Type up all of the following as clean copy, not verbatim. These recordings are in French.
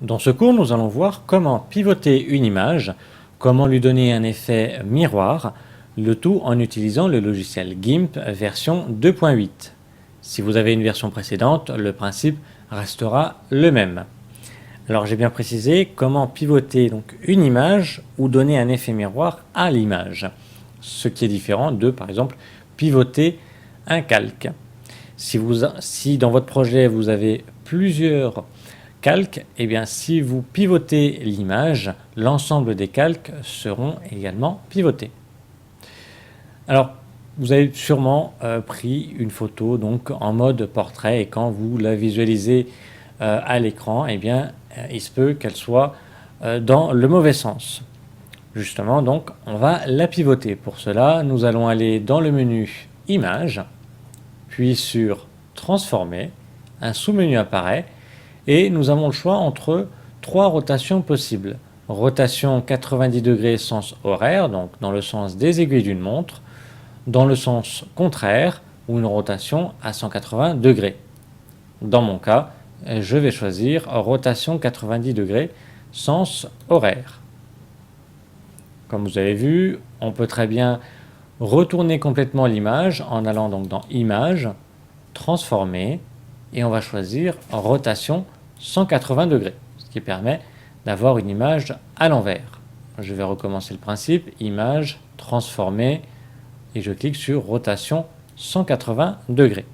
Dans ce cours, nous allons voir comment pivoter une image, comment lui donner un effet miroir, le tout en utilisant le logiciel GIMP version 2.8. Si vous avez une version précédente, le principe restera le même. Alors j'ai bien précisé comment pivoter donc une image ou donner un effet miroir à l'image, ce qui est différent de par exemple pivoter un calque. Si dans votre projet vous avez plusieurs calques, eh bien si vous pivotez l'image, l'ensemble des calques seront également pivotés. Alors vous avez sûrement pris une photo donc en mode portrait et quand vous la visualisez à l'écran, eh bien il se peut qu'elle soit dans le mauvais sens. Justement, donc, on va la pivoter. Pour cela, nous allons aller dans le menu Images, puis sur Transformer. Un sous-menu apparaît et nous avons le choix entre trois rotations possibles. Rotation 90 degrés sens horaire, donc dans le sens des aiguilles d'une montre, dans le sens contraire ou une rotation à 180 degrés. Dans mon cas, je vais choisir rotation 90 degrés sens horaire. Comme vous avez vu, on peut très bien retourner complètement l'image en allant donc dans Images, Transformer, et on va choisir Rotation 180 degrés, ce qui permet d'avoir une image à l'envers. Je vais recommencer le principe, Image, Transformer, et je clique sur Rotation 180 degrés.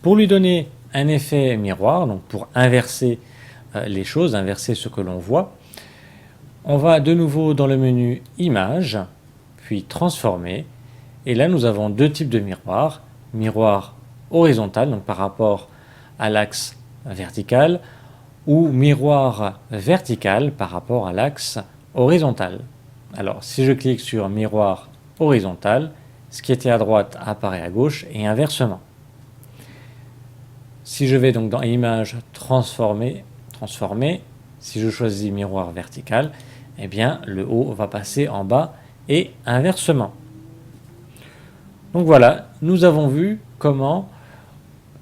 Pour lui donner un effet miroir, donc pour inverser les choses, inverser ce que l'on voit, on va de nouveau dans le menu Images, puis Transformer, et là nous avons deux types de miroirs. Miroir horizontal, donc par rapport à l'axe vertical, ou miroir vertical par rapport à l'axe horizontal. Alors si je clique sur miroir horizontal, ce qui était à droite apparaît à gauche et inversement. Si je vais donc dans Images, Transformer, si je choisis miroir vertical, eh bien le haut va passer en bas et inversement. Donc voilà, nous avons vu comment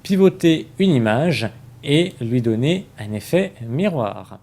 pivoter une image et lui donner un effet miroir.